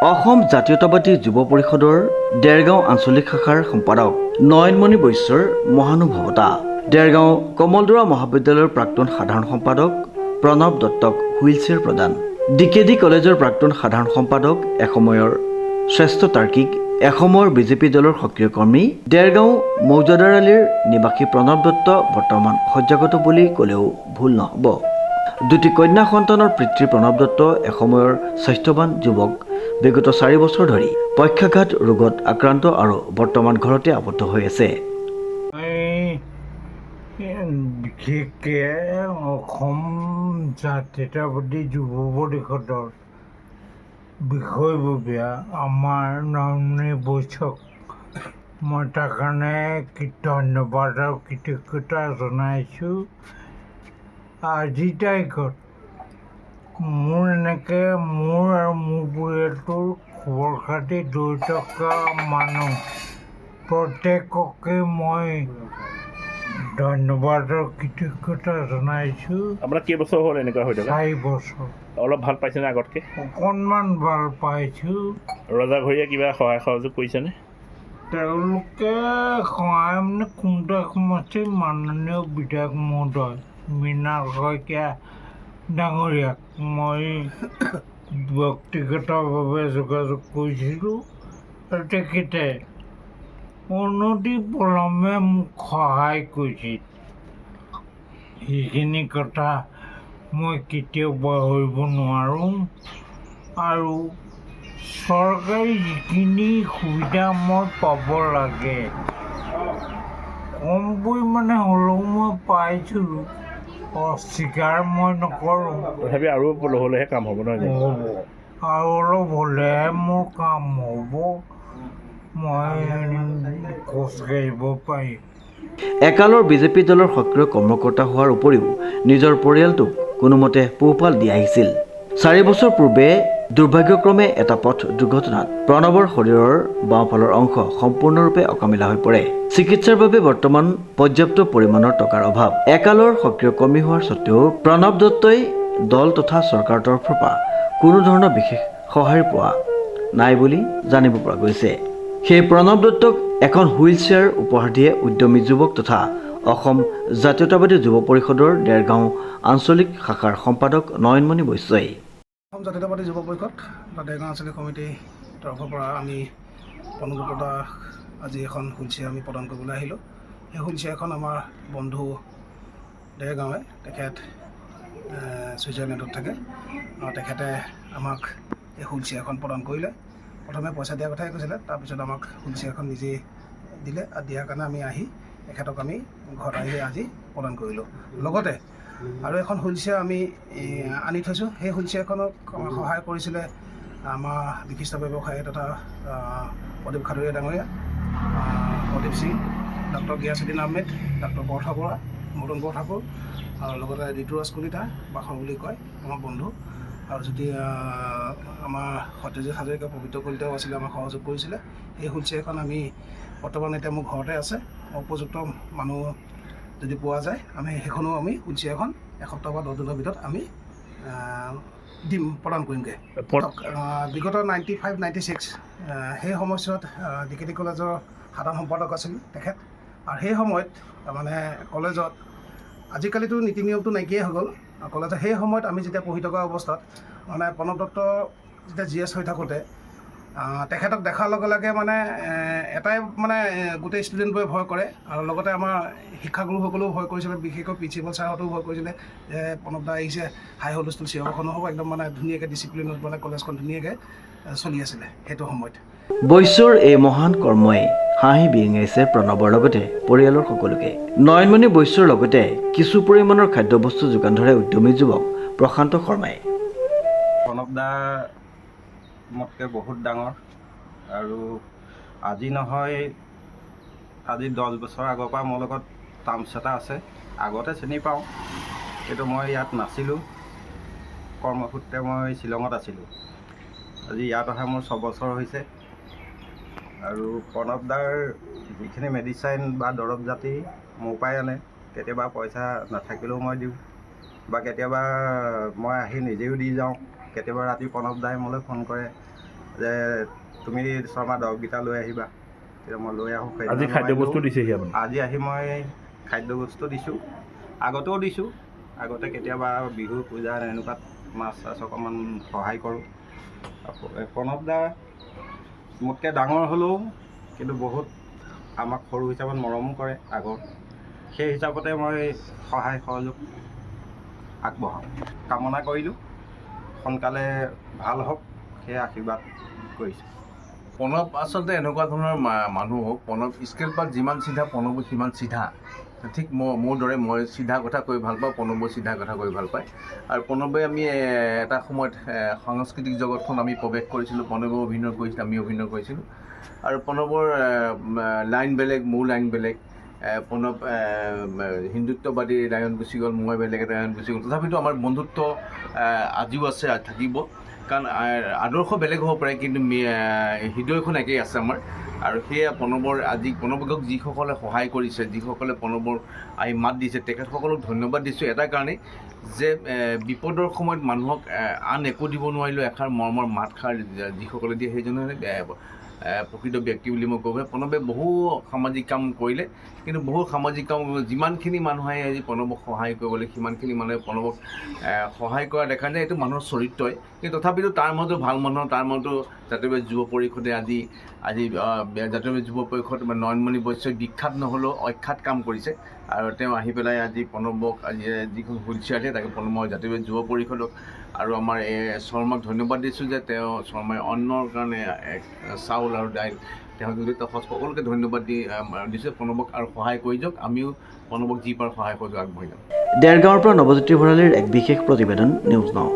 অসম জাতীয়তাবাদী যুৱ পৰিষদৰ দেৰগাঁও আঞ্চলিক শাখাৰ সম্পাদক নয়নমণি বৈশ্যৰ মহানুভৱতা। দেৰগাঁও কমলদৰা মহাবিদ্যালয়ৰ প্ৰাক্তন সাধাৰণ সম্পাদক প্ৰণৱ দত্তক হুইলচেয়াৰ প্ৰদান। ডিকেডি কলেজৰ প্ৰাক্তন সাধাৰণ সম্পাদক এসময়ৰ শ্ৰেষ্ঠ তাৰ্কিক এসময়ৰ বিজেপি দলৰ সক্ৰিয় কৰ্মী দেৰগাঁও মৌজাদাৰ আলিৰ নিবাসী প্ৰণৱ দত্ত বৰ্তমান শয্যাগত বুলি ক'লেও ভুল নহ'ব। দুটি কন্যা সন্তানৰ পিতৃ প্ৰণৱ দত্ত এসময়ৰ স্বাস্থ্যৱান যুৱক বিগত 4 বছৰ ধৰি পক্ষাঘাত ৰোগত আক্ৰান্ত আৰু বৰ্তমান ঘৰতে আবদ্ধ হৈ আছে। বিশেষকৈ অসম জাতীয়তাবাদী যুৱ পৰিষদৰ বিষয়ববীয়া আমাৰ নয়নমণি বৈশ্যক মই তাৰ কাৰণে ধন্যবাদ আৰু কৃতজ্ঞতা জনাইছোঁ। আজিৰ তাৰিখত মোৰ এনেকৈ মোৰ আৰু মোৰ পৰিয়ালটোৰ খবৰ খাতি লৈ থকা মানুহ প্ৰত্যেককে মই ধন্যবাদ আৰু কৃতজ্ঞতা জনাইছোঁ। আপোনাৰ কেইবছৰ হ'ল এনেকুৱা হৈ থকা? 4 বছৰ। অলপ ভাল পাইছেনে আগতকৈ? অকণমান ভাল পাইছোঁ। ৰজাঘৰীয়া কিবা সহায় সহযোগ কৰিছেনে? তেওঁলোকে সহায় মানে কুমটা সমষ্টিৰ মাননীয় বিধায়ক মহোদয় মৃণাল শইকীয়া ডাঙৰীয়াক মই ব্যক্তিগতভাৱে যোগাযোগ কৰিছিলোঁ আৰু তেখেতে অনতি পলমে মোক সহায় কৰিছিল। সেইখিনি কথা মই কেতিয়াও পাহৰিব নোৱাৰোঁ। আৰু চৰকাৰী যিখিনি সুবিধা মই পাব লাগে কম পৰিমাণে হ'লেও মই পাইছোঁ, অস্বীকাৰ মই নকৰোঁ। তথাপি আৰু হ'লেহে কাম হ'ব নহয় জানো? হ'ব আৰু অলপ হ'লেহে মোৰ কাম হ'ব, মই খোজকাঢ়িব পাৰিম। একালৰ বিজেপি দলৰ সক্ৰিয় কৰ্মকৰ্তা হোৱাৰ উপৰিও নিজৰ পৰিয়ালটোক কোনোমতে পোহপাল দি আহিছিল। 4 বছৰ পূৰ্বে দুৰ্ভাগ্যক্ৰমে এটা পথ দুৰ্ঘটনাত প্ৰণৱৰ শৰীৰৰ বাওঁফালৰ অংশ সম্পূৰ্ণৰূপে অকামিলা হৈ পৰে। চিকিৎসাৰ বাবে বৰ্তমান পৰ্যাপ্ত পৰিমাণৰ টকাৰ অভাৱ। একালৰ সক্ৰিয় কৰ্মী হোৱাৰ স্বত্বেও প্ৰণৱ দত্তই দল তথা চৰকাৰৰ তৰফৰ পৰা কোনো ধৰণৰ বিশেষ সঁহাৰি পোৱা নাই বুলি জানিব পৰা গৈছে। সেই প্ৰণৱ দত্তক এখন হুইলচেয়াৰ উপহাৰ দিয়ে উদ্যমী যুৱক তথা অসম জাতীয়তাবাদী যুৱ পৰিষদৰ দেৰগাঁও আঞ্চলিক শাখাৰ সম্পাদক নয়নমণি বৈশ্যই। অসম জাতীয়তাবাদী যুৱ পৰিষদ বা দেৰগাঁও আঞ্চলিক সমিতিৰ তৰফৰ পৰা আমি প্ৰণৱ দত্তক আজি এখন হুইলচেয়াৰ আমি প্ৰদান কৰিবলৈ আহিলোঁ। সেই হুইলচেয়াৰখন আমাৰ বন্ধু দেৰগাঁৱে, তেখেত ছুইজাৰলেণ্ডত থাকে আৰু তেখেতে আমাক এই হুইলচেয়াৰখন প্ৰদান কৰিলে। প্ৰথমে পইচা দিয়াৰ কথাই কৈছিলে, তাৰপিছত আমাক হুইলচেয়াৰখন নিজেই দিলে আৰু দিয়াৰ কাৰণে আমি আহি তেখেতক আমি ঘৰত আহি আজি প্ৰদান কৰিলোঁ। লগতে আৰু এখন হুইলচেয়াৰ আমি আনি থৈছোঁ। সেই হুইলচেয়াৰখনক সহায় কৰিছিলে আমাৰ বিশিষ্ট ব্যৱসায়ী তথা প্ৰদীপ খাটৰীয়া ডাঙৰীয়া, প্ৰদীপ সিং, ডক্টৰ গিয়াছুদ্দিন আহমেদ, ডক্টৰ বৰঠা বৰা, মদন বৰঠাকুৰ আৰু লগতে ঋতুৰাজ কলিতা বাখৰ বুলি কয় আমাৰ বন্ধু। আৰু যদি আমাৰ সত্যজিৎ হাজৰিকা, পবিত্ৰ কলিতাও আছিলে, আমাক সহযোগ কৰিছিলে। এই হুইলচেয়াৰখন আমি বৰ্তমান এতিয়া মোৰ ঘৰতে আছে। উপযুক্ত মানুহ যদি পোৱা যায় আমি সেইখনো আমি হুইলচেয়াৰখন এসপ্তাহ বা 10 দিনৰ ভিতৰত আমি দিম, প্ৰদান কৰিমগৈ। বিগত 95-96 সেই সময়ছোৱাত ডিকেডি কলেজৰ সাধাৰণ সম্পাদক আছিল তেখেত। আৰু সেই সময়ত মানে কলেজত আজিকালিতো নীতি নিয়মটো নাইকিয়াই হৈ গ'ল। কলেজত সেই সময়ত আমি যেতিয়া পঢ়ি থকা অৱস্থাত মানে প্ৰণৱ দত্ত যেতিয়া GS হৈ থাকোঁতে তেখেতক দেখাৰ লগে লগে মানে এটাই মানে গোটেই ষ্টুডেণ্টবোৰে ভয় কৰে আৰু লগতে আমাৰ শিক্ষাগুৰুসকলেও ভয় কৰিছিলে, বিশেষকৈ প্ৰিন্সিপাল ছাৰহঁতেও ভয় কৰিছিলে যে প্ৰণৱ দা আহিছে, হাই হুলস্থুল চিঞৰ বাখৰ নহ'ব, একদম মানে ধুনীয়াকৈ ডিচিপ্লিনত মানে কলেজখন ধুনীয়াকৈ চলি আছিলে সেইটো সময়ত। বৈশ্যৰ এই মহান কৰ্মই হাঁহি বিৰিঙাইছে প্ৰণৱৰ লগতে পৰিয়ালৰ সকলোকে। নয়নমণি বৈশ্যৰ লগতে কিছু পৰিমাণৰ খাদ্যবস্তু যোগান ধৰে উদ্যমী যুৱক প্ৰশান্ত শৰ্মাই। প্ৰণৱ দা মোতকৈ বহুত ডাঙৰ আৰু আজি নহয়, আজি 10 বছৰ আগৰ পৰা মোৰ লগত টাৰ্মছ এটা আছে। আগতে চিনি পাওঁ, কিন্তু মই ইয়াত নাছিলোঁ, কৰ্মসূত্ৰে মই শ্বিলঙত আছিলোঁ। আজি ইয়াত অহা মোৰ 6 বছৰ হৈছে। আৰু প্ৰণৱ দাৰ যিখিনি মেডিচাইন বা দৰৱ জাতি মোৰ পৰাই আনে, কেতিয়াবা পইচা নাথাকিলেও মই দিওঁ বা কেতিয়াবা মই আহি নিজেও দি যাওঁ। কেতিয়াবা ৰাতি প্ৰণৱ দাই মোলৈ ফোন কৰে যে তুমি শৰ্মা দৰৱকেইটা লৈ আহিবা। তেতিয়া মই লৈ আহোঁ। আজি খাদ্যবস্তু দিছেহি আপুনি? আজি আহি মই খাদ্যবস্তু দিছোঁ, আগতেও দিছোঁ। আগতে কেতিয়াবা বিহু পূজা এনেকুৱাত মাছ চাছ অকণমান সহায় কৰোঁ। প্ৰণৱ দা মোতকৈ ডাঙৰ হ'লেও কিন্তু বহুত আমাক সৰু হিচাপত মৰমো কৰে আগৰ। সেই হিচাপতে মই সহায় সহযোগ আগবঢ়াওঁ। কামনা কৰিলোঁ সোনকালে ভাল হওক, সেই আশীৰ্বাদ কৰিছোঁ। প্ৰণৱ আচলতে এনেকুৱা ধৰণৰ মানুহ। প্ৰণৱ স্কেলপাত যিমান চিধা প্ৰণৱ সিমান চিধা। ঠিক মোৰ দৰে মই চিধা কথা কৈ ভাল পাওঁ, প্ৰণৱে চিধা কথা কৈ ভাল পায়। আৰু প্ৰণৱে আমি এটা সময়ত সাংস্কৃতিক জগতখন আমি প্ৰৱেশ কৰিছিলোঁ। প্ৰণৱে অভিনয় কৰিছিল, আমি অভিনয় কৰিছিলোঁ। আৰু প্ৰণৱৰ লাইন বেলেগ, মোৰ লাইন বেলেগ। প্ৰণৱ হিন্দুত্ববাদী লাইন গুচি গ'ল, মই বেলেগ এটা লাইন গুচি গ'ল। তথাপিতো আমাৰ বন্ধুত্ব আজিও আছে, থাকিব। কাৰণ আদৰ্শ বেলেগ হ'ব পাৰে, কিন্তু হৃদয়খন একেই আছে আমাৰ। আৰু সেয়া প্ৰণৱক যিসকলে সহায় কৰিছে, যিসকলে প্ৰণৱৰ আহি মাত দিছে, তেখেতসকলক ধন্যবাদ দিছোঁ এটা কাৰণেই যে বিপদৰ সময়ত মানুহক আন একো দিব নোৱাৰিলেও এষাৰ মৰমৰ মাতষাৰ যিসকলে দিয়ে সেইজনে প্ৰকৃত ব্যক্তি বুলি মই ক'ব। প্ৰণৱে বহু সামাজিক কাম কৰিলে, কিন্তু বহু সামাজিক কাম যিমানখিনি মানুহে আজি প্ৰণৱক সহায় কৰিবলৈ, সিমানখিনি মানুহে প্ৰণৱক সহায় কৰা দেখা যায়। এইটো মানুহৰ চৰিত্ৰই। কিন্তু তথাপিতো তাৰ মাজতো ভাল মানুহ, তাৰ মাজতো জাতীয় যুৱ পৰিষদে আজি জাতীয় যুৱ পৰিষদ নয়নমণি বৈশ্যই বিখ্যাত নহ'লেও অখ্যাত কাম কৰিছে। আৰু তেওঁ আহি পেলাই আজি প্ৰণৱক আজি যিখন হুইলচেয়াৰ দিয়ে তাকে প্ৰণৱ জাতীয় যুৱ পৰিষদক আৰু আমাৰ শৰ্মাক ধন্যবাদ দিছোঁ যে তেওঁ শৰ্মাই অন্নৰ কাৰণে চাউল আৰু দাইল তেওঁ জড়িত সকলোকে ধন্যবাদ দিছোঁ প্ৰণৱক। আৰু সহায় কৰি যাওক, আমিও প্ৰণৱক যি পাৰোঁ সহায় কৰি আগবাঢ়ি যাম। দেৰগাঁৱৰ পৰা নৱজ্যোতি ভৰালীৰ এক বিশেষ প্ৰতিবেদন, নিউজ নাও।